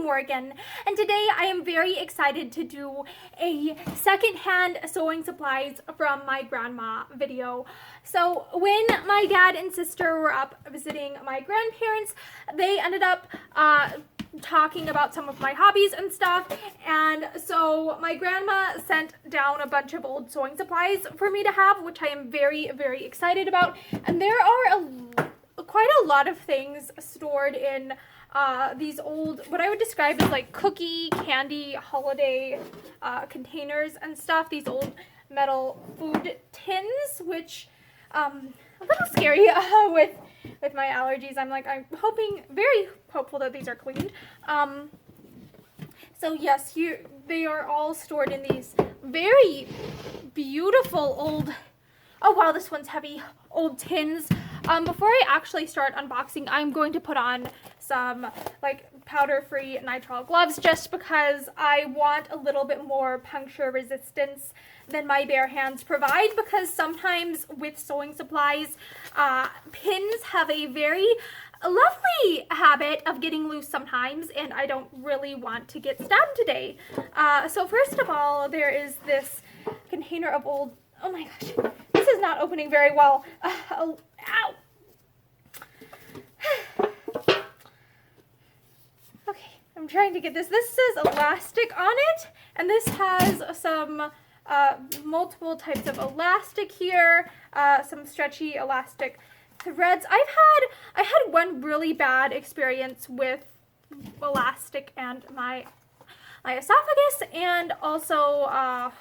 Morgan, and today I am very excited to do a secondhand sewing supplies from my grandma video. So when my dad and sister were up visiting my grandparents, they ended up talking about some of my hobbies and stuff, and so my grandma sent down a bunch of old sewing supplies for me to have, which I am very, very excited about. And there are quite a lot of things stored in these old, what I would describe as like cookie, candy, holiday containers and stuff. These old metal food tins, which a little scary with my allergies. I'm very hopeful that these are cleaned. So yes, here they are all stored in these very beautiful old, oh wow, this one's heavy, old tins. Before I actually start unboxing, I'm going to put on some like powder-free nitrile gloves just because I want a little bit more puncture resistance than my bare hands provide, because sometimes with sewing supplies, pins have a very lovely habit of getting loose sometimes, and I don't really want to get stabbed today. So first of all, there is this container of old, oh my gosh, this is not opening very well. Ow. Okay, I'm trying to get this. This says elastic on it, and this has some multiple types of elastic here, some stretchy elastic threads. I had one really bad experience with elastic and my esophagus, and also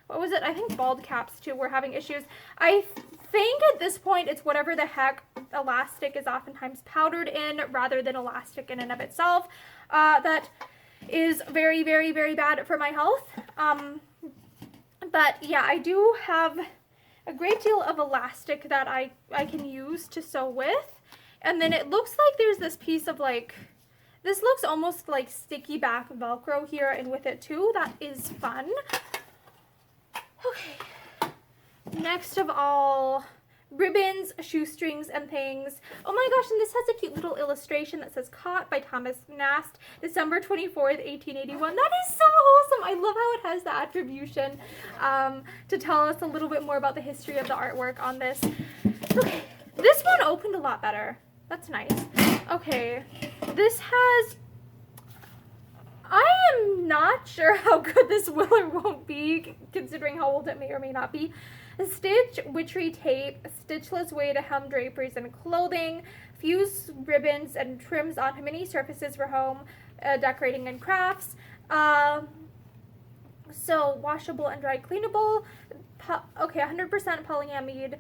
what was it? I think bald caps too were having issues. I think at this point it's whatever the heck elastic is oftentimes powdered in rather than elastic in and of itself. That is very, very, very bad for my health. But yeah, I do have a great deal of elastic that I can use to sew with. And then it looks like there's this piece of like, this looks almost like sticky back Velcro here and with it too. That is fun. Okay, next of all, ribbons, shoestrings, and things. Oh my gosh, and this has a cute little illustration that says "Caught" by Thomas Nast, December 24th, 1881. That is so wholesome. I love how it has the attribution to tell us a little bit more about the history of the artwork on this. Okay, this one opened a lot better. That's nice. Okay, this has, I am not sure how good this will or won't be, considering how old it may or may not be. Stitch witchery tape, stitchless way to hem draperies and clothing, fuse ribbons and trims onto many surfaces for home decorating and crafts. So washable and dry cleanable. Okay, 100% polyamide,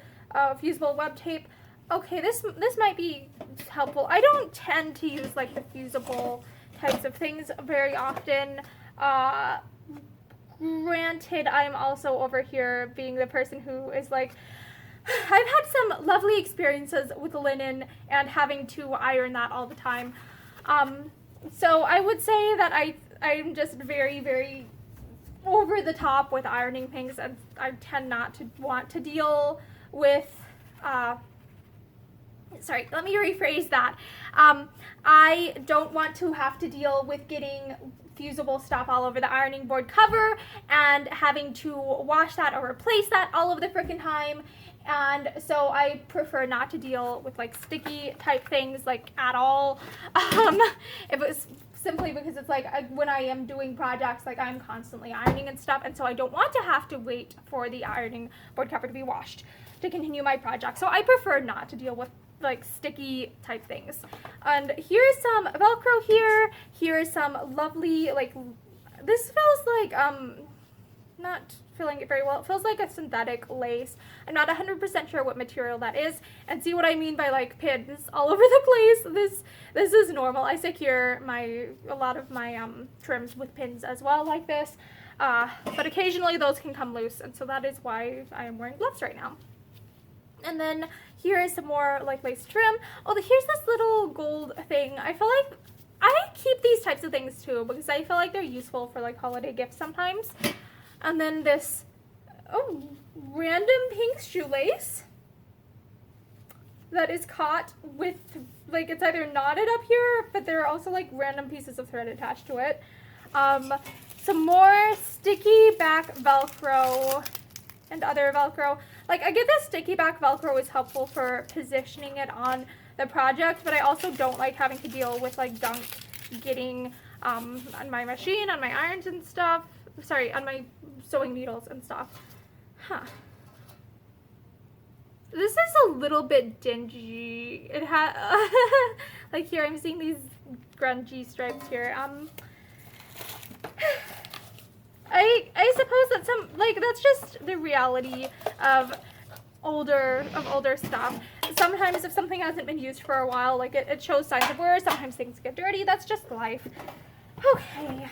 fusible web tape. Okay, this might be helpful. I don't tend to use like the fusible types of things very often. Granted, I'm also over here being the person who is like, I've had some lovely experiences with linen and having to iron that all the time. So I would say that I'm just very, very over the top with ironing things, and I tend not to want to deal with, sorry, let me rephrase that. I don't want to have to deal with getting fusible stuff all over the ironing board cover and having to wash that or replace that all of the frickin' time. And so I prefer not to deal with like sticky type things like at all. It was simply because it's like when I am doing projects, like I'm constantly ironing and stuff, and so I don't want to have to wait for the ironing board cover to be washed to continue my project. So I prefer not to deal with like sticky type things. And here's some Velcro here. Here's some lovely, like, this feels like, not feeling it very well. It feels like a synthetic lace. I'm not 100% sure what material that is. And see what I mean by like pins all over the place. This is normal. I secure a lot of my trims with pins as well like this. But occasionally those can come loose, and so that is why I am wearing gloves right now. And then here is some more like lace trim. Oh, here's this little gold thing. I feel like I keep these types of things too because I feel like they're useful for like holiday gifts sometimes. And then this, oh, random pink shoelace. that is caught with, like, it's either knotted up here, but there are also like random pieces of thread attached to it. Some more sticky back Velcro and other Velcro. Like, I get that sticky back Velcro is helpful for positioning it on the project, but I also don't like having to deal with like gunk getting on my machine, on my irons and stuff. Sorry, on my sewing needles and stuff. Huh. This is a little bit dingy. It has, like here I'm seeing these grungy stripes here. I suppose that that's just the reality of older stuff. Sometimes if something hasn't been used for a while, like it shows signs of wear. Sometimes things get dirty. That's just life. Okay.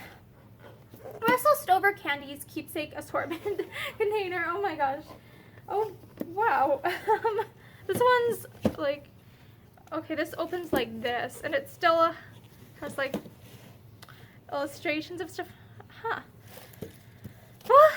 Russell Stover Candies keepsake assortment container. Oh my gosh. Oh wow. This one's like, okay, this opens like this, and it still has like illustrations of stuff. Huh. Well,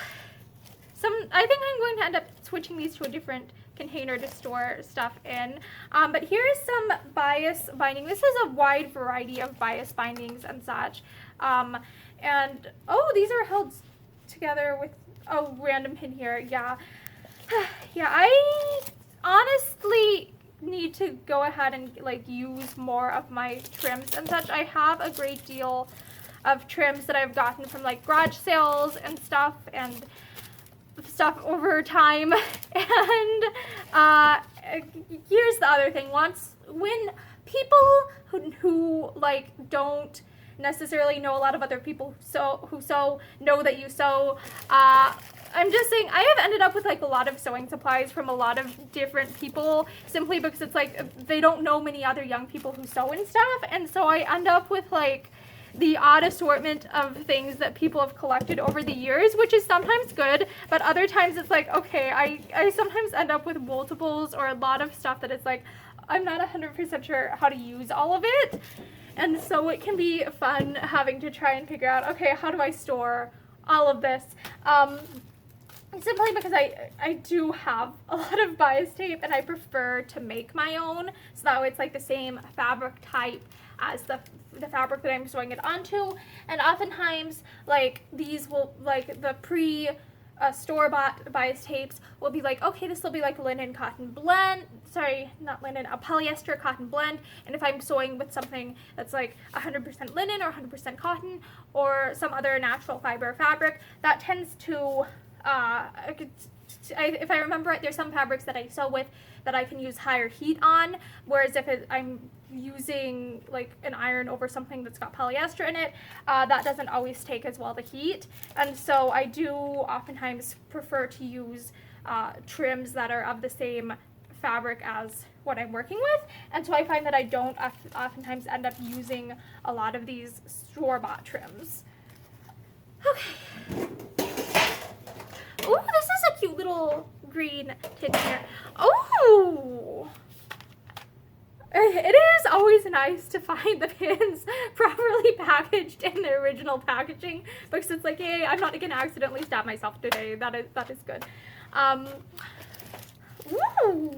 I think I'm going to end up switching these to a different container to store stuff in. But here is some bias binding. This is a wide variety of bias bindings and such. And oh, these are held together with a random pin here. Yeah. Yeah, I honestly need to go ahead and like use more of my trims and such. I have a great deal of trims that I've gotten from like garage sales and stuff over time. And here's the other thing. When people who like don't necessarily know a lot of other people who sew know that you sew, I'm just saying, I have ended up with like a lot of sewing supplies from a lot of different people simply because it's like they don't know many other young people who sew and stuff, and so I end up with like the odd assortment of things that people have collected over the years, which is sometimes good, but other times it's like, okay, I sometimes end up with multiples or a lot of stuff that it's like, I'm not 100% sure how to use all of it, and so it can be fun having to try and figure out, okay, how do I store all of this? Simply because I do have a lot of bias tape and I prefer to make my own, so that way it's like the same fabric type as the fabric that I'm sewing it onto. And oftentimes like these will, like the store-bought bias tapes will be like, okay, this will be like linen cotton blend, sorry, not linen, a polyester cotton blend, and if I'm sewing with something that's like 100% linen or 100% cotton or some other natural fiber fabric, that tends to if I remember right, there's some fabrics that I sew with that I can use higher heat on, whereas if I'm using like an iron over something that's got polyester in it, that doesn't always take as well the heat, and so I do oftentimes prefer to use trims that are of the same fabric as what I'm working with, and so I find that I don't oftentimes end up using a lot of these store-bought trims. Okay. Oh, this is a cute little green tin here. Oh! It is always nice to find the pins properly packaged in their original packaging, because it's like, hey, I'm not going to accidentally stab myself today. That is good. Ooh!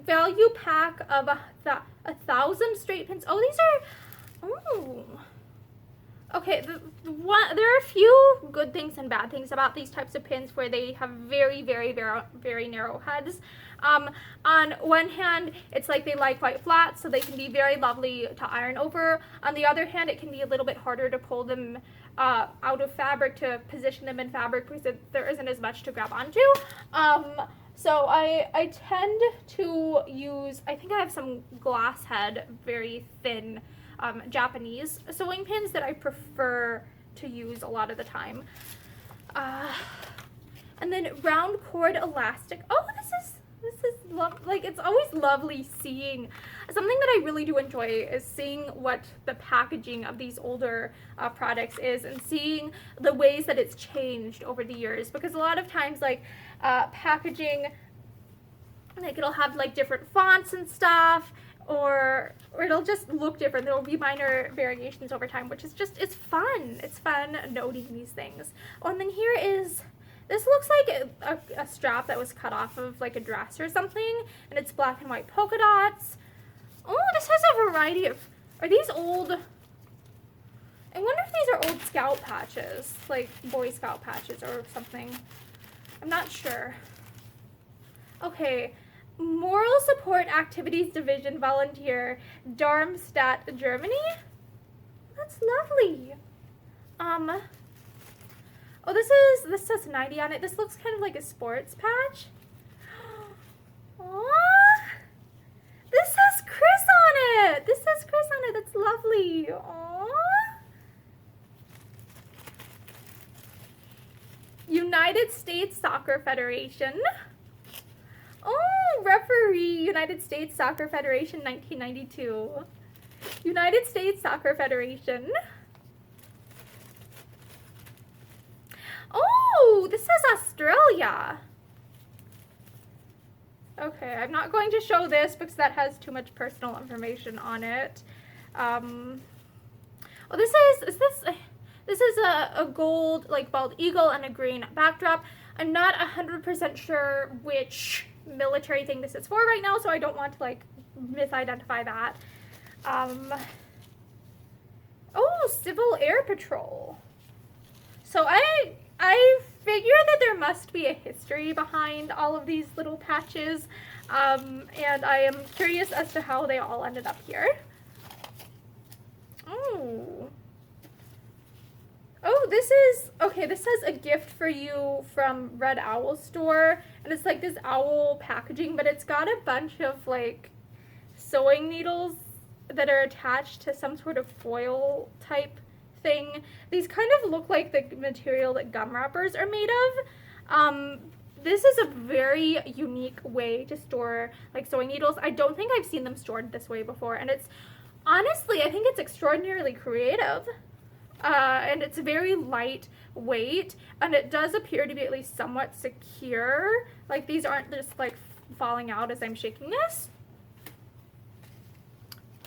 Value pack of 1,000 straight pins. Oh, these are... Ooh. Okay, there are a few good things and bad things about these types of pins where they have very, very, very, very narrow heads. On one hand, it's like they lie quite flat, so they can be very lovely to iron over. On the other hand, it can be a little bit harder to pull them out of fabric, to position them in fabric, because there isn't as much to grab onto. So I tend to use, I think I have some glass head, very thin Japanese sewing pins that I prefer to use a lot of the time. And then round cord elastic. Oh, this is like, it's always lovely seeing something that I really do enjoy is seeing what the packaging of these older products is, and seeing the ways that it's changed over the years, because a lot of times like packaging, like it'll have like different fonts and stuff, or it'll just look different. There will be minor variations over time, which is just, it's fun. It's fun noting these things. Oh, and then here is This looks like a strap that was cut off of like a dress or something, and it's black and white polka dots. Oh, this has a variety of, are these old, I wonder if these are old scout patches, like Boy Scout patches or something. I'm not sure. Okay, Moral Support Activities Division volunteer, Darmstadt, Germany. That's lovely. Oh, this says 90 on it. This looks kind of like a sports patch. Aww. This says Chris on it. This says Chris on it. That's lovely. Aww. United States Soccer Federation. Oh, referee, United States Soccer Federation, 1992. United States Soccer Federation. Oh, this says Australia. Okay, I'm not going to show this because that has too much personal information on it. Oh, this is a gold, like, bald eagle and a green backdrop. I'm not 100% sure which military thing this is for right now, so I don't want to, like, misidentify that. Oh, Civil Air Patrol. So I figure that there must be a history behind all of these little patches, and I am curious as to how they all ended up here. Oh. Oh, this says a gift for you from Red Owl Store, and it's like this owl packaging, but it's got a bunch of like sewing needles that are attached to some sort of foil type thing. These kind of look like the material that gum wrappers are made of. This is a very unique way to store like sewing needles. I don't think I've seen them stored this way before, and it's honestly, I think it's extraordinarily creative. And it's very lightweight, and it does appear to be at least somewhat secure. Like, these aren't just like falling out as I'm shaking this.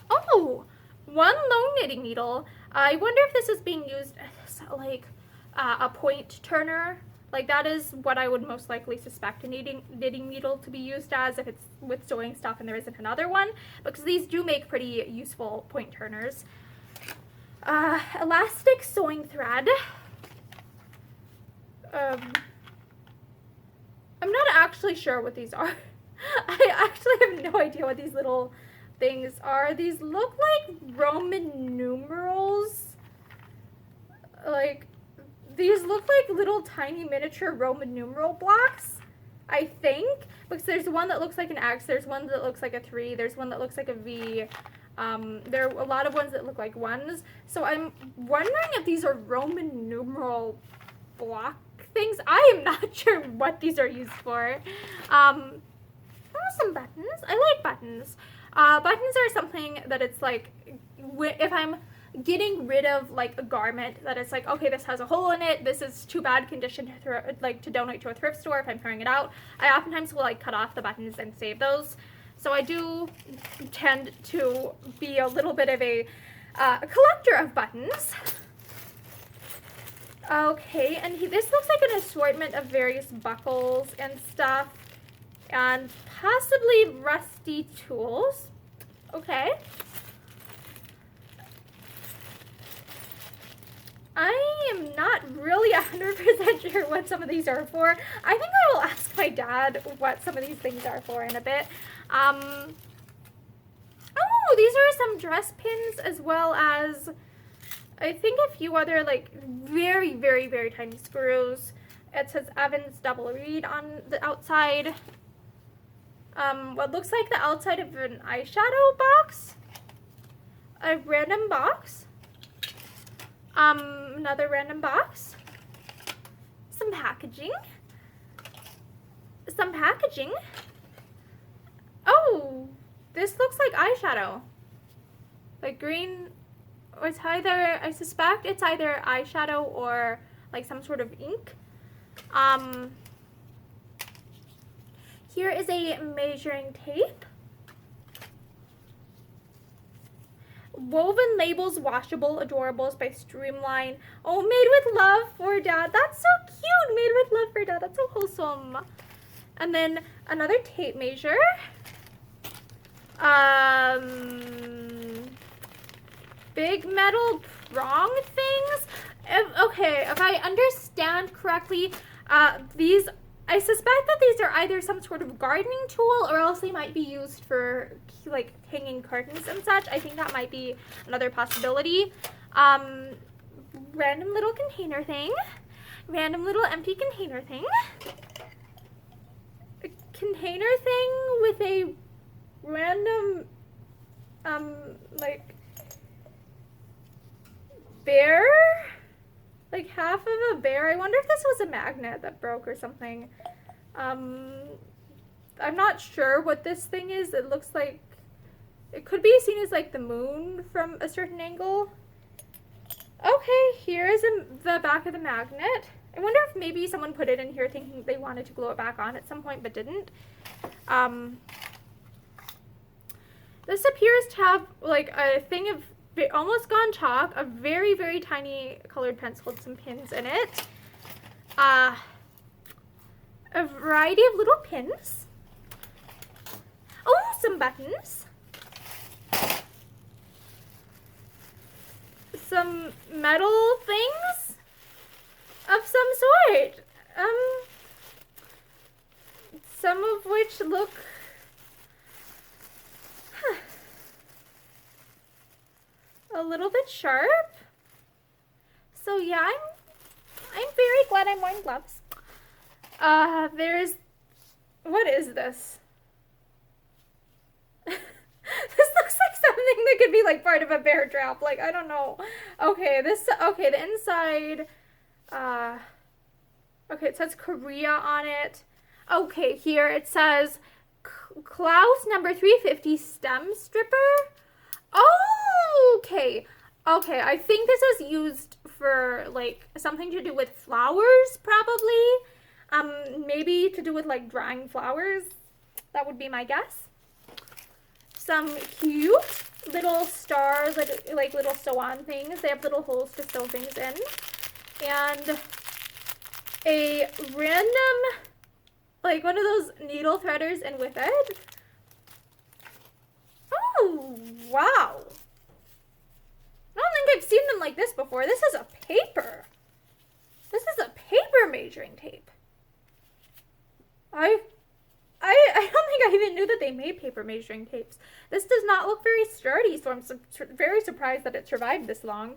Oh, one lone knitting needle. I wonder if this is being used as like a point turner. Like, that is what I would most likely suspect a knitting needle to be used as if it's with sewing stuff and there isn't another one, because these do make pretty useful point turners. Elastic sewing thread. I'm not actually sure what these are. I actually have no idea what these little things are. These look like Roman numerals. Like, these look like little tiny miniature Roman numeral blocks, I think. Because there's one that looks like an X, there's one that looks like a 3, there's one that looks like a V. There are a lot of ones that look like 1s, so I'm wondering if these are Roman numeral block things. I am not sure what these are used for. Oh, some buttons. I like buttons. Buttons are something that it's like, if I'm getting rid of like a garment that it's like, okay, this has a hole in it, this is too bad condition to donate to a thrift store if I'm throwing it out, I oftentimes will like cut off the buttons and save those. So I do tend to be a little bit of a collector of buttons. Okay, and this looks like an assortment of various buckles and stuff, and possibly rusty tools. Okay. I am not really 100% sure what some of these are for. I think I will ask my dad what some of these things are for in a bit. Oh, these are some dress pins, as well as I think a few other like very, very, very tiny screws. It says Evans double reed on the outside. What looks like the outside of an eyeshadow box. A random box. Another random box. Some packaging. Some packaging. Oh, this looks like eyeshadow. Like green, or it's either, I suspect it's either eyeshadow or like some sort of ink. Here is a measuring tape. Woven labels, washable, adorables by Streamline. Oh, made with love for Dad. That's so cute. Made with love for Dad. That's so wholesome. And then another tape measure. Big metal prong things. If I understand correctly, these, I suspect that these are either some sort of gardening tool or else they might be used for like hanging curtains and such. I think that might be another possibility. Random little container thing. Random little empty container thing. A container thing with a random, like, bear? Like half of a bear. I wonder if this was a magnet that broke or something. I'm not sure what this thing is. It looks like it could be seen as like the moon from a certain angle. Okay, here is the back of the magnet. I wonder if maybe someone put it in here thinking they wanted to glue it back on at some point but didn't. This appears to have like a thing of almost gone chalk, a very, very tiny colored pencil with some pins in it. A variety of little pins. Oh, some buttons. Some metal things of some sort. Some of which look a little bit sharp. So yeah, I'm very glad I'm wearing gloves. There's, what is this? This looks like something that could be like part of a bear trap. Like, I don't know. Okay, the inside, okay, it says Korea on it. Okay, here it says Klaus number 350 stem stripper. Oh, okay. Okay, I think this is used for like something to do with flowers, probably. Maybe to do with like drying flowers. That would be my guess. Some cute little stars, like little sew-on things. They have little holes to sew things in. And a random, like one of those needle threaders in with it. Oh, wow. I don't think I've seen them like this before. This is a paper. This is a paper measuring tape. I don't think I even knew that they made paper measuring tapes. This does not look very sturdy, so I'm very surprised that it survived this long.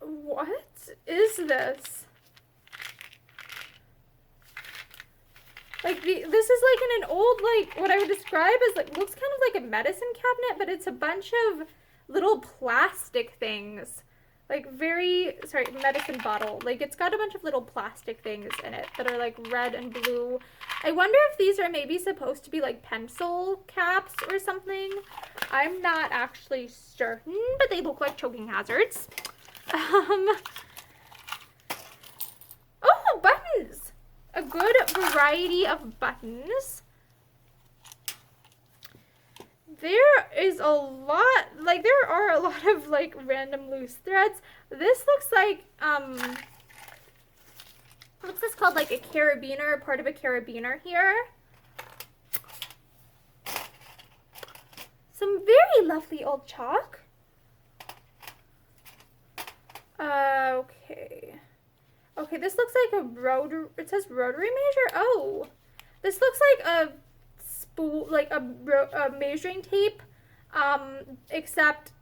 What is this? Like, this is like in an old, like, what I would describe as, like, looks kind of like a medicine cabinet, but it's a bunch of little plastic things. Like, medicine bottle. Like, it's got a bunch of little plastic things in it that are, like, red and blue. I wonder if these are maybe supposed to be, like, pencil caps or something. I'm not actually certain, but they look like choking hazards. Oh, buttons! A good variety of buttons. There is a lot, like, there are a lot of, like, random loose threads. This looks like, what's this called? Like a carabiner, part of a carabiner here. Some very lovely old chalk. Okay. Okay, this looks like a it says rotary measure. Oh, this looks like a spool, like a measuring tape, except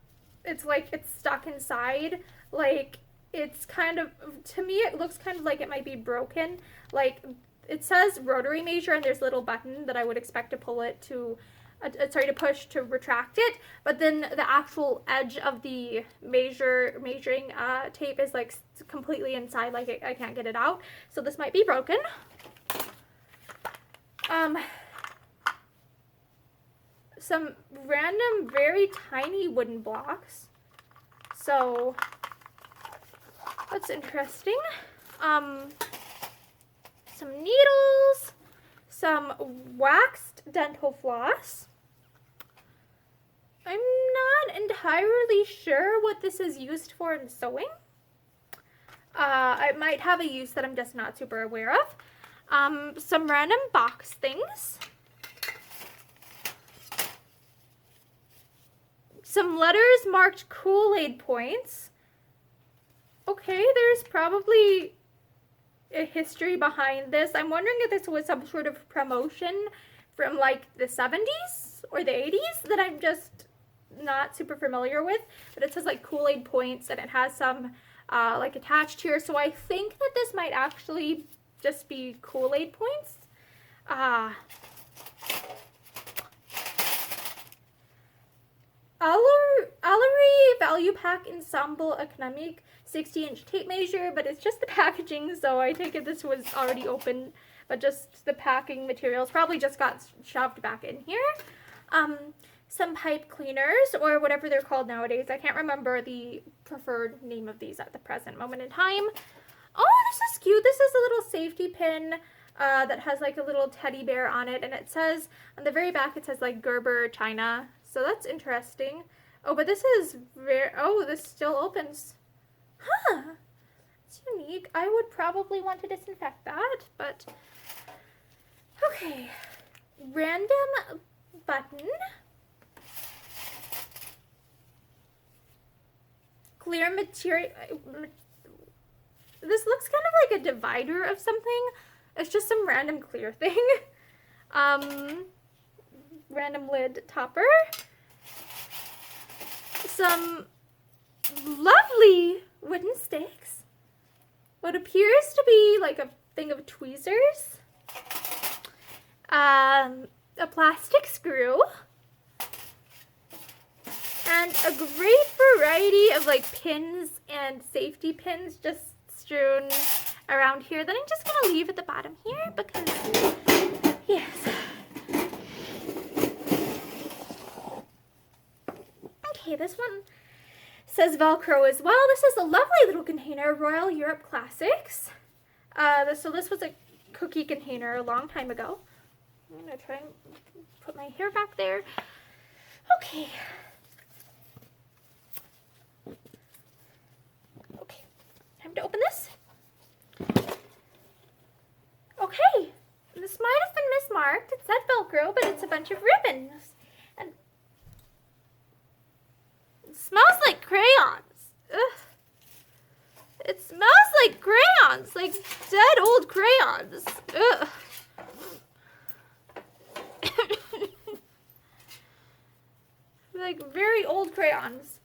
it's like it's stuck inside. Like, it's kind of, to me, it looks kind of like it might be broken. Like, it says rotary measure, and there's a little button that I would expect to pull it to, to push to retract it, but then the actual edge of the measuring tape is like completely inside, like I can't get it out, so this might be broken. Some random very tiny wooden blocks, so that's interesting. Some needles, some waxed dental floss. I'm not entirely sure what this is used for in sewing. It might have a use that I'm just not super aware of. Some random box things. Some letters marked Kool-Aid points. Okay, there's probably a history behind this. I'm wondering if this was some sort of promotion from like the 70s or the 80s that I'm just not super familiar with. But it says like Kool-Aid points and it has some like attached here. So I think that this might actually just be Kool-Aid points. Allery Value Pack Ensemble Economic 60-inch tape measure, but it's just the packaging, so I take it this was already open, but just the packing materials probably just got shoved back in here. Some pipe cleaners, or whatever they're called nowadays. I can't remember the preferred name of these at the present moment in time. Oh, this is cute. This is a little safety pin that has like a little teddy bear on it, and it says, on the very back, it says like Gerber China. So that's interesting. Oh, but this is very, oh, this still opens. Huh. It's unique. I would probably want to disinfect that, but okay. Random button. Clear material. This looks kind of like a divider of something. It's just some random clear thing. Random lid topper. Some lovely wooden sticks. What appears to be like a thing of tweezers. A plastic screw. And a great variety of like pins and safety pins just strewn around here that I'm just going to leave at the bottom here because, yes. Okay, this one says Velcro as well. This is a lovely little container, Royal Europe Classics. So this was a cookie container a long time ago. I'm going to try and put my hair back there. Okay. Okay, time to open this. Okay, this might have been mismarked. It said Velcro, but it's a bunch of ribbons. And it smells like crayons. Ugh. It smells like crayons, like dead old crayons. Ugh. Like very old crayons.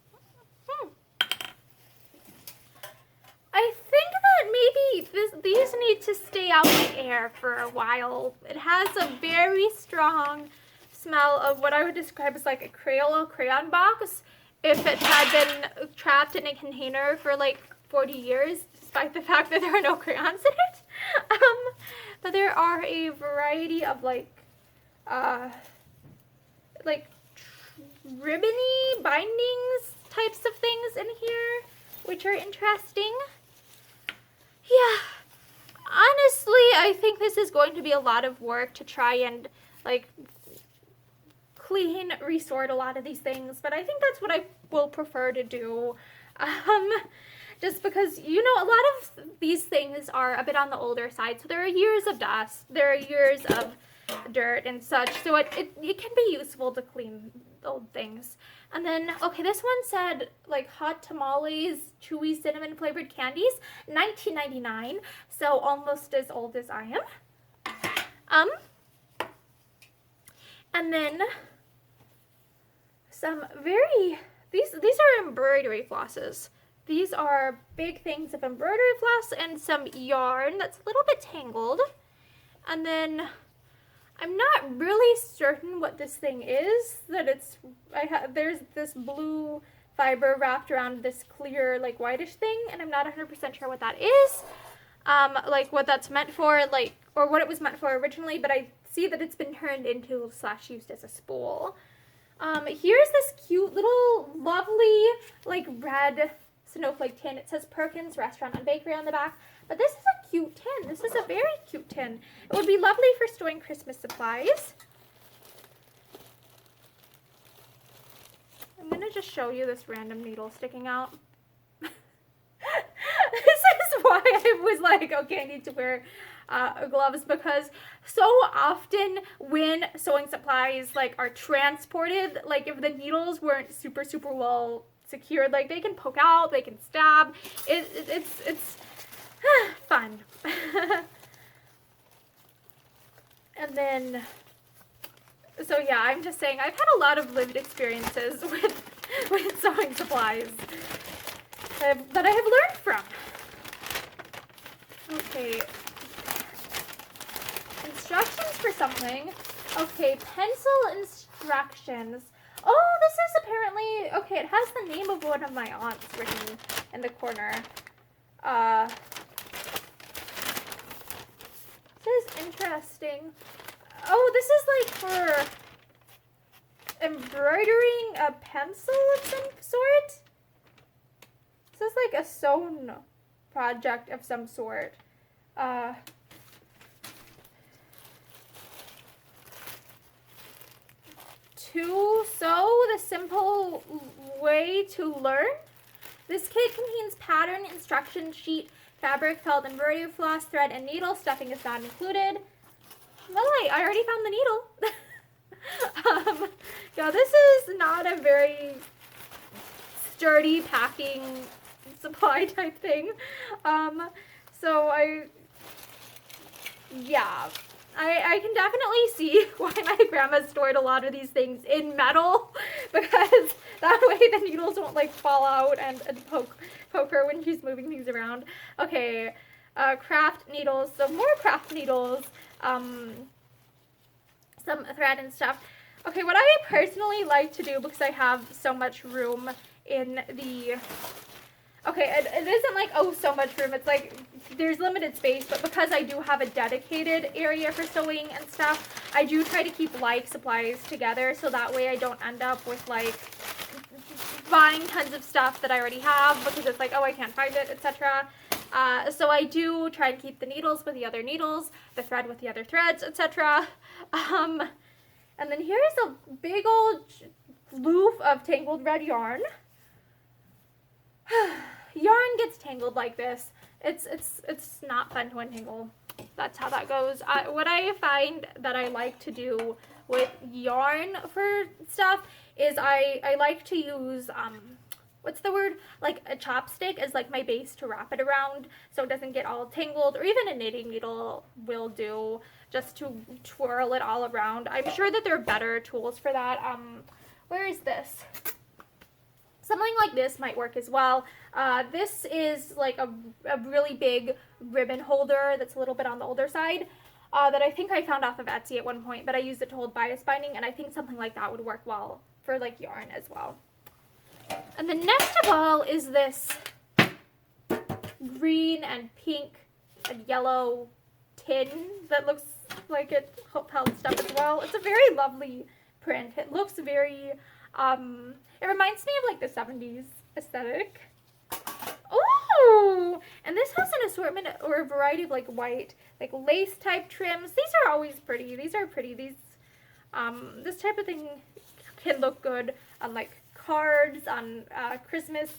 I think that maybe these need to stay out in the air for a while. It has a very strong smell of what I would describe as like a Crayola crayon box if it had been trapped in a container for like 40 years, despite the fact that there are no crayons in it. But there are a variety of like ribbony bindings types of things in here, which are interesting. Yeah, honestly, I think this is going to be a lot of work to try and like clean, resort a lot of these things, but I think that's what I will prefer to do. Just because, you know, a lot of these things are a bit on the older side, so there are years of dust, there are years of dirt and such, so it can be useful to clean old things. And then, okay, this one said like hot tamales, chewy cinnamon flavored candies, 1999, so almost as old as I am. And then some these are embroidery flosses. These are big things of embroidery floss and some yarn that's a little bit tangled. And then I'm not really certain what this thing is. There's this blue fiber wrapped around this clear, like whitish thing, and I'm not 100% sure what that is. Like what that's meant for, like, or what it was meant for originally, but I see that it's been turned into / used as a spool. Here's this cute little lovely, like red snowflake tin. It says Perkins Restaurant and Bakery on the back. But this is a cute tin. This is a very cute tin. It would be lovely for storing Christmas supplies. gonna just show you this random needle sticking out. This is why I was like, okay, I need to wear gloves, because so often when sewing supplies like are transported, like if the needles weren't super well secured, like they can poke out, they can stab. It's fun. And then, so yeah, I'm just saying I've had a lot of lived experiences with sewing supplies that I have learned from. Okay. Instructions for something. Okay, pencil instructions. Oh, this is apparently, okay, it has the name of one of my aunts written in the corner. This is interesting. Oh, this is like for embroidering a pencil of some sort? This is like a sewn project of some sort. To sew, the simple way to learn. This kit contains pattern, instruction sheet, fabric, felt, embroidery floss, thread, and needle. Stuffing is not included. Well, I already found the needle. Yeah, this is not a very sturdy packing supply type thing. So I can definitely see why my grandma stored a lot of these things in metal, because that way the needles won't like fall out and poke her when she's moving things around. Okay, craft needles, so more craft needles, some thread and stuff. Okay, what I personally like to do, because I have so much room in the, okay, it isn't like, oh, so much room, it's like, there's limited space, but because I do have a dedicated area for sewing and stuff, I do try to keep like supplies together, so that way I don't end up with like buying tons of stuff that I already have, because it's like, oh, I can't find it, etc. So I do try and keep the needles with the other needles, the thread with the other threads, etc. And then here's a big old loof of tangled red yarn. Yarn gets tangled like this. It's not fun to untangle. That's how that goes. What I find that I like to do with yarn for stuff is I like to use, what's the word? Like a chopstick as like my base to wrap it around so it doesn't get all tangled, or even a knitting needle will do, just to twirl it all around. I'm sure that there are better tools for that. Where is this? Something like this might work as well. This is like a really big ribbon holder that's a little bit on the older side that I think I found off of Etsy at one point, but I used it to hold bias binding, and I think something like that would work well for like yarn as well. And then next of all is this green and pink and yellow tin that looks like it held stuff as well. It's a very lovely print. It looks very, it reminds me of like the 70s aesthetic. Oh, and this has an assortment or a variety of like white, like lace type trims. These are always pretty. These are pretty. These, this type of thing can look good on like cards, on Christmas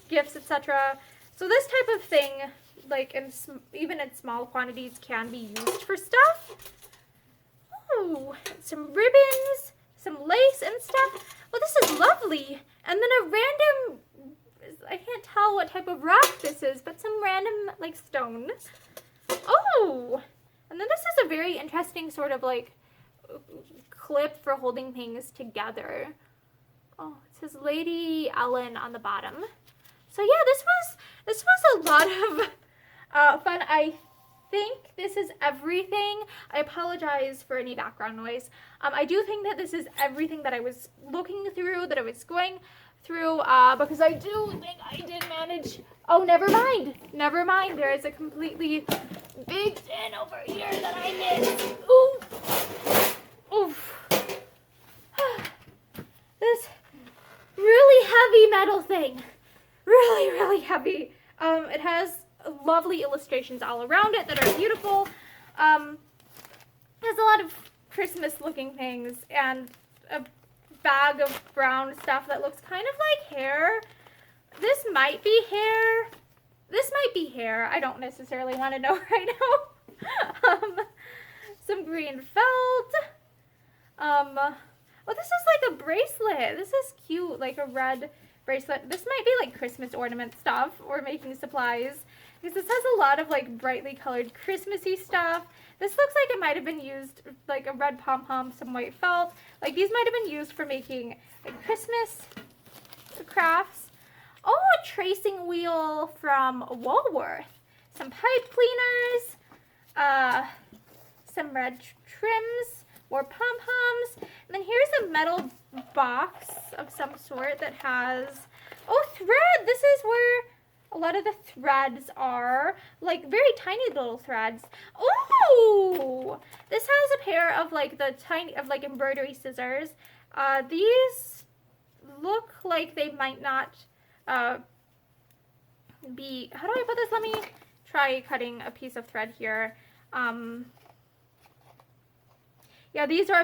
gifts, etc. So this type of thing, like even in small quantities, can be used for stuff. Oh, some ribbons, some lace and stuff. Well, this is lovely. And then a random, I can't tell what type of rock this is, but some random like stone. Oh, and then this is a very interesting sort of like clip for holding things together. Oh, it says Lady Ellen on the bottom. So yeah, this was a lot of fun. I think this is everything. I apologize for any background noise. I do think that this is everything that I was looking through, that I was going through, because I do think I did manage. Oh, never mind. Never mind. There is a completely big tin over here that I missed. Ooh. Oof. This really heavy metal thing. Really heavy. It has lovely illustrations all around it that are beautiful. It has a lot of Christmas looking things and a bag of brown stuff that looks kind of like hair. This might be hair. This might be hair. I don't necessarily want to know right now. Some green felt. Oh, this is like a bracelet. This is cute, like a red bracelet. This might be like Christmas ornament stuff or making supplies, because this has a lot of like brightly colored Christmassy stuff. This looks like it might have been used, like a red pom-pom, some white felt. Like these might have been used for making like Christmas crafts. Oh, a tracing wheel from Woolworth. Some pipe cleaners. Some red trims. More pom-poms. And then here's a metal box of some sort that has, oh, thread. This is where a lot of the threads are, like very tiny little threads. Oh, this has a pair of like like embroidery scissors. These look like they might not be, how do I put this? Let me try cutting a piece of thread here. Yeah, these are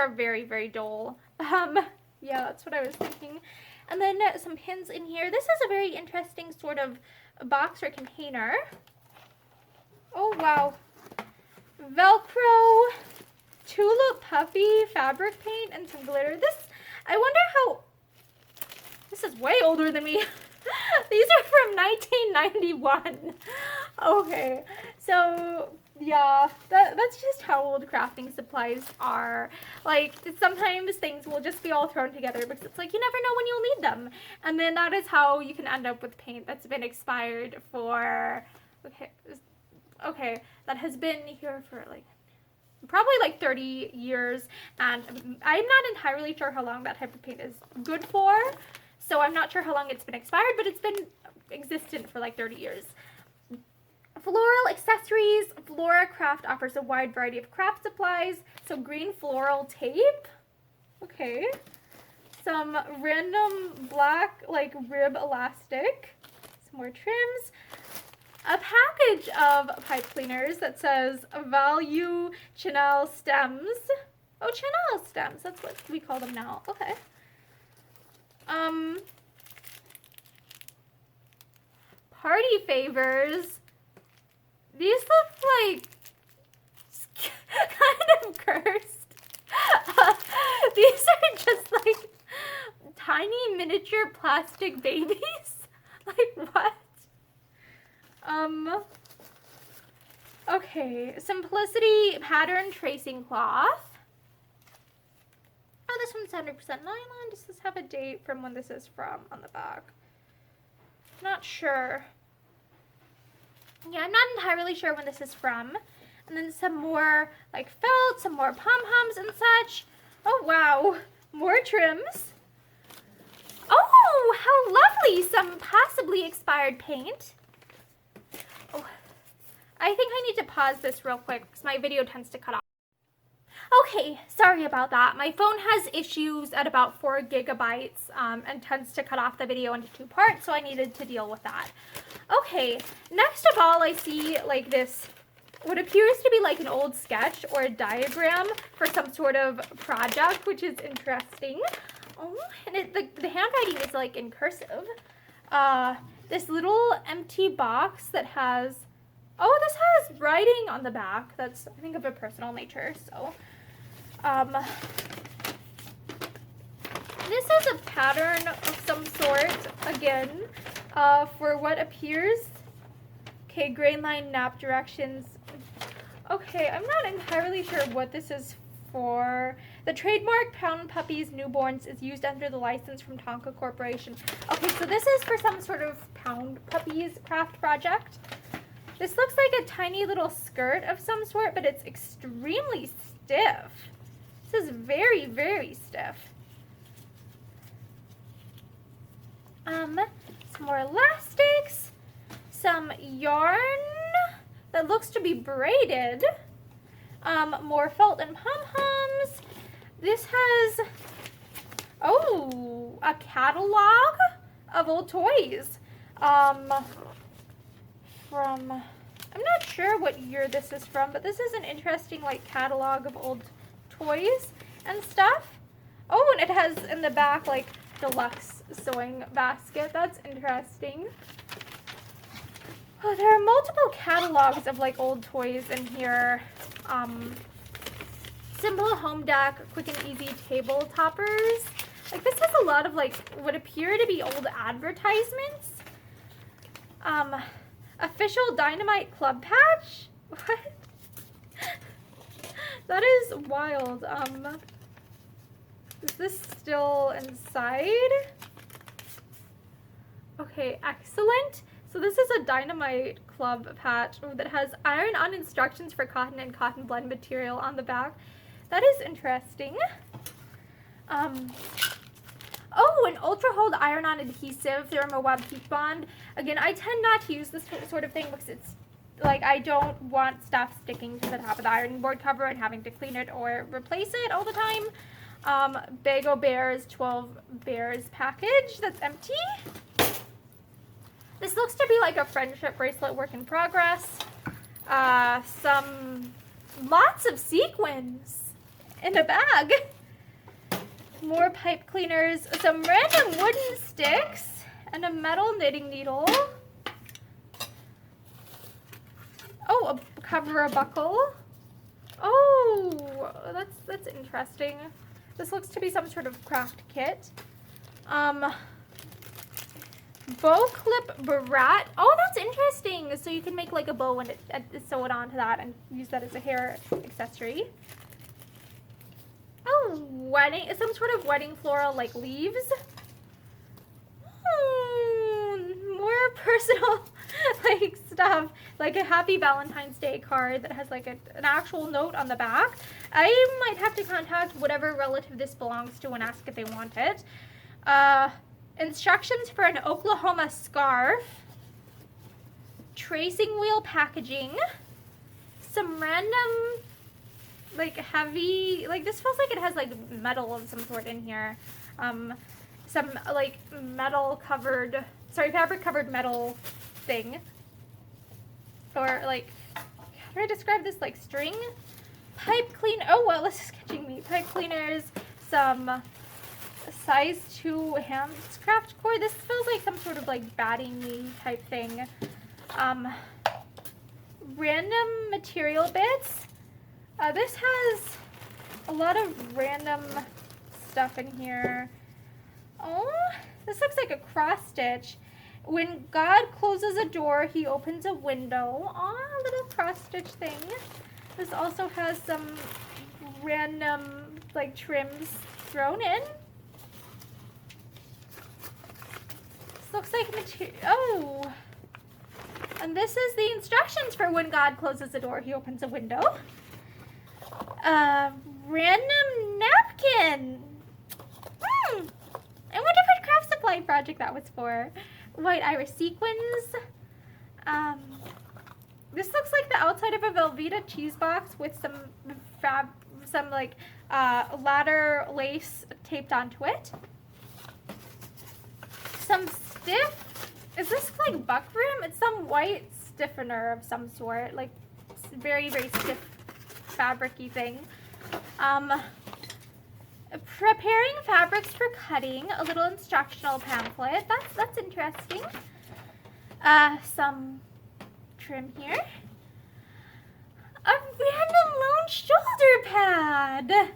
very, very dull. Yeah, that's what I was thinking. And then some pins in here. This is a very interesting sort of box or container. Oh, wow. Velcro, Tulip Puffy fabric paint, and some glitter. This, I wonder how, this is way older than me. These are from 1991. Okay, so yeah, that's just how old crafting supplies are. Like, sometimes things will just be all thrown together because it's like you never know when you'll need them. And then that is how you can end up with paint that's been expired for, okay, that has been here for like, probably like 30 years. And I'm not entirely sure how long that type of paint is good for. So I'm not sure how long it's been expired, but it's been existent for like 30 years. Floral accessories. Flora Craft offers a wide variety of craft supplies. So green floral tape. Okay. Some random black like rib elastic. Some more trims. A package of pipe cleaners that says value Chanel stems. Oh, Chanel stems. That's what we call them now. Okay. Party favors. These look like kind of cursed. These are just like tiny miniature plastic babies. Like what? Okay, Simplicity pattern tracing cloth. Oh, this one's 100% nylon. Does this have a date from when this is from on the back? Not sure. Yeah, I'm not entirely sure when this is from. And then some more like felt, some more pom-poms and such. Oh, wow. More trims. Oh, how lovely. Some possibly expired paint. Oh, I think I need to pause this real quick because my video tends to cut off. Okay, sorry about that. My phone has issues at about 4 gigabytes and tends to cut off the video into 2 parts, so I needed to deal with that. Okay, next of all, I see like this, what appears to be like an old sketch or a diagram for some sort of project, which is interesting. Oh, and the handwriting is like in cursive. This little empty box that has, oh, this has writing on the back. That's, I think, of a personal nature, so. This is a pattern of some sort, again, for what appears, okay, grain line nap directions. Okay, I'm not entirely sure what this is for. The trademark Pound Puppies Newborns is used under the license from Tonka Corporation. Okay, so this is for some sort of Pound Puppies craft project. This looks like a tiny little skirt of some sort, but it's extremely stiff. This is very, very stiff. Some more elastics, some yarn that looks to be braided, more felt and pom-poms. This has, oh, a catalog of old toys. I'm not sure what year this is from, but this is an interesting like catalog of old toys and stuff. Oh, and it has in the back like deluxe sewing basket. That's interesting. Oh, there are multiple catalogs of like old toys in here. Simple home deck, quick and easy table toppers. Like this has a lot of like what appear to be old advertisements. Official Dynamite Club patch? What? That is wild. Is this still inside? Okay, excellent. So this is a Dynamite Club patch that has iron-on instructions for cotton and cotton blend material on the back. That is interesting. Oh, an ultra-hold iron-on adhesive thermo-web heat bond. Again, I tend not to use this sort of thing because it's like I don't want stuff sticking to the top of the ironing board cover and having to clean it or replace it all the time. Bago Bears 12 Bears package that's empty. This looks to be like a friendship bracelet work in progress. Lots of sequins in a bag. More pipe cleaners, some random wooden sticks, and a metal knitting needle. Oh, a cover, a buckle. Oh, that's interesting. This looks to be some sort of craft kit. Bow clip barat. Oh, that's interesting. So you can make like a bow and sew it onto that and use that as a hair accessory. Oh, some sort of wedding floral like leaves. More personal like stuff, like a happy Valentine's Day card that has like an actual note on the back. I might have to contact whatever relative this belongs to and ask if they want it. Instructions for an Oklahoma scarf. Tracing wheel packaging. Some random like heavy, like this feels like it has like metal of some sort in here. Some like fabric covered metal thing. Or like, how do I describe this? Like string? Pipe clean, oh well, this is catching me. Pipe cleaners, some size 2 handcraft cord. This feels like some sort of like batting type thing. Random material bits. This has a lot of random stuff in here. Oh, this looks like a cross stitch. When God closes a door, he opens a window. Aw, a little cross stitch thing. This also has some random like trims thrown in. This looks like material. Oh, and this is the instructions for when God closes a door, he opens a window. Random napkin. I wonder what craft supply project that was for. White iris sequins. This looks like the outside of a Velveeta cheese box with some like ladder lace taped onto it. Some stiff. Is this like buckram? It's some white stiffener of some sort, like very very stiff fabric-y thing. Preparing fabrics for cutting, a little instructional pamphlet. That's interesting. Some trim here. A random lone shoulder pad.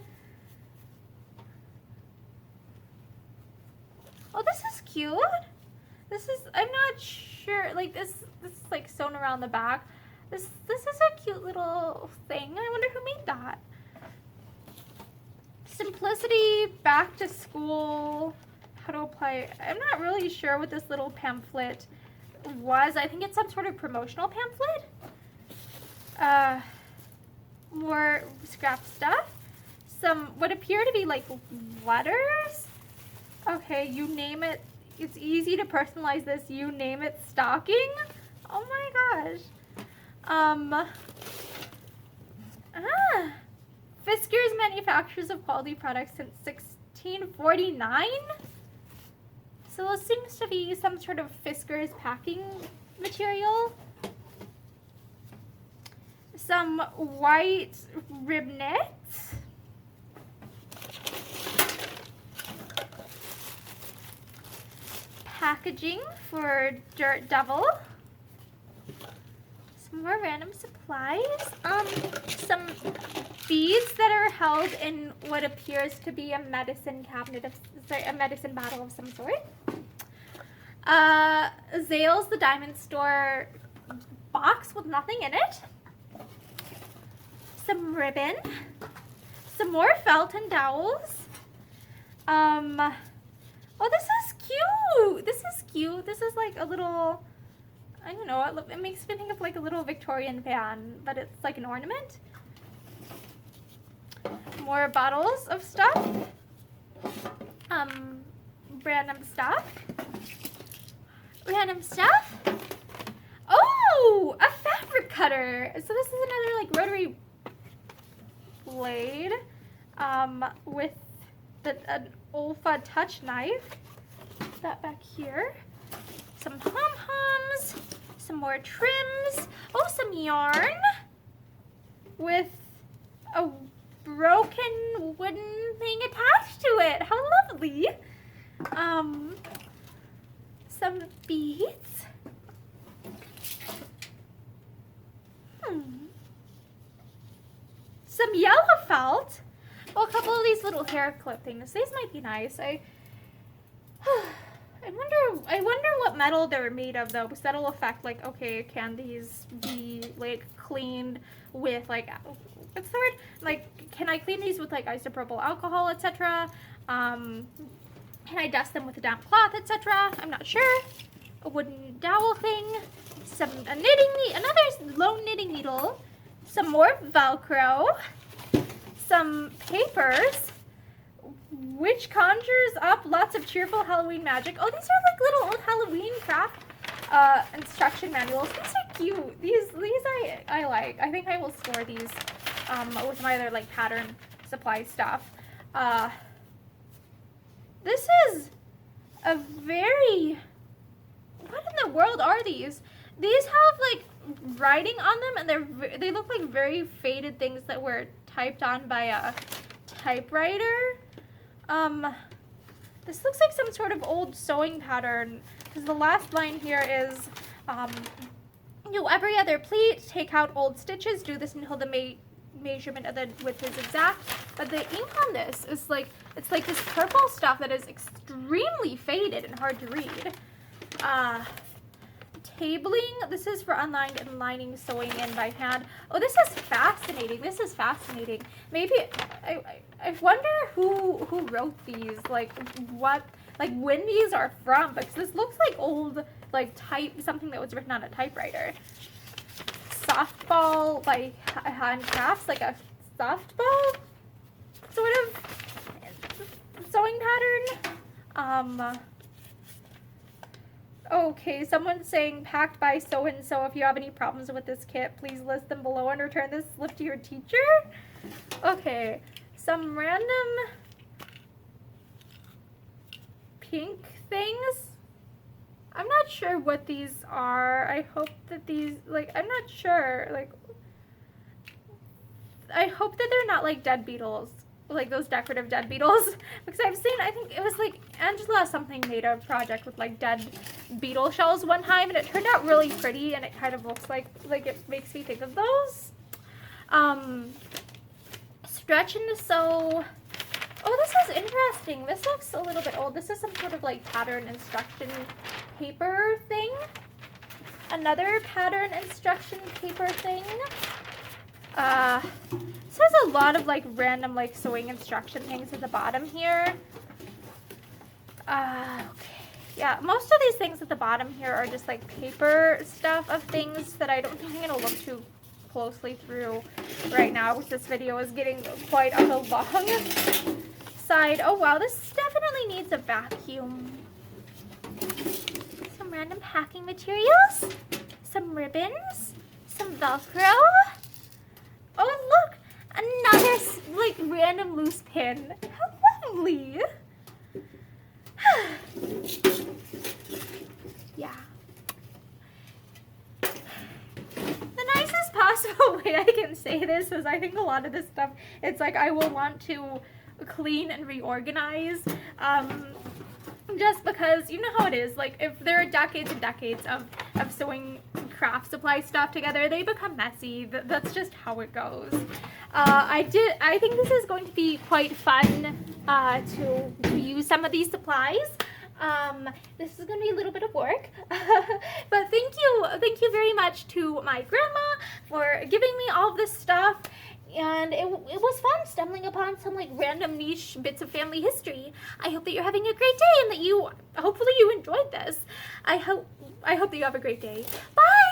Oh, this is cute. This is, I'm not sure, like this is like sewn around the back. This is a cute little thing. I wonder who made that. Simplicity, back to school, how to apply. I'm not really sure what this little pamphlet was. I think it's some sort of promotional pamphlet. More scrap stuff. Some what appear to be like letters. Okay, you name it. It's easy to personalize this. You name it stocking. Oh my gosh. Fiskars manufactures of quality products since 1649. So this seems to be some sort of Fiskars packing material. Some white rib knits. packaging for Dirt Devil. Some more random supplies. Some beads that are held in what appears to be a medicine cabinet a medicine bottle of some sort. Zales the Diamond Store box with nothing in it. Some ribbon. Some more felt and dowels. Oh, this is cute. This is cute. This is like a little, I don't know, it makes me think of like a little Victorian fan, but it's like an ornament. More bottles of stuff. Random stuff. Random stuff. Oh, a fabric cutter. So this is another like rotary blade with an Olfa touch knife. Put that back here. Some pom-poms. Some more trims. Oh, some yarn with a broken wooden thing attached to it. How lovely. Some beads. Some yellow felt. Oh, a couple of these little hair clip things. These might be nice. I wonder what metal they're made of though, because that'll affect like, okay, can these be like cleaned with like, what's the word? Like, can I clean these with like isopropyl alcohol, etc.? Can I dust them with a damp cloth, etc.? I'm not sure. A wooden dowel thing. A knitting needle, another lone knitting needle. Some more Velcro. Some papers. Which conjures up lots of cheerful Halloween magic. Oh, these are like little old Halloween craft instruction manuals. These are cute. These I like. I think I will store these with my other like pattern supply stuff. This is a very, what in the world are these? These have like writing on them, and they look like very faded things that were typed on by a typewriter. This looks like some sort of old sewing pattern, because the last line here is, every other pleat, take out old stitches, do this until the measurement of the width is exact. But the ink on this is like, it's like this purple stuff that is extremely faded and hard to read. Tabling, this is for unlined and lining sewing in by hand. Oh, this is fascinating. This is fascinating. Maybe, I wonder who wrote these, like what, like when these are from, because this looks like old, like something that was written on a typewriter. Softball by hand crafts, like a softball sort of sewing pattern. Okay, someone's saying packed by so-and-so. If you have any problems with this kit, please list them below and return this slip to your teacher. Okay, some random pink things. I'm not sure what these are. I hope that these, like, I'm not sure. Like, I hope that they're not like dead beetles. Like those decorative dead beetles, because I've seen, I think it was like Angela something made a project with like dead beetle shells one time, and it turned out really pretty, and it kind of looks like it makes me think of those. Stretch and sew. Oh, this is interesting. This looks a little bit old. This is some sort of like pattern instruction paper thing. Another pattern instruction paper thing. This has a lot of like random like sewing instruction things at the bottom here. Okay. Yeah, most of these things at the bottom here are just like paper stuff of things that I don't think I'm gonna look too closely through right now, because this video is getting quite on the long side. Oh wow, this definitely needs a vacuum. Some random packing materials, some ribbons, some Velcro. Oh look, another like random loose pin. How lovely. Yeah. The nicest possible way I can say this is I think a lot of this stuff, it's like I will want to clean and reorganize just because you know how it is. Like, if there are decades and decades of sewing craft supply stuff together, they become messy. That's just how it goes. I think this is going to be quite fun to use some of these supplies. This is going to be a little bit of work, but thank you very much to my grandma for giving me all of this stuff. And it was fun stumbling upon some like random niche bits of family history. I hope that you're having a great day and that hopefully you enjoyed this. I hope that you have a great day. Bye!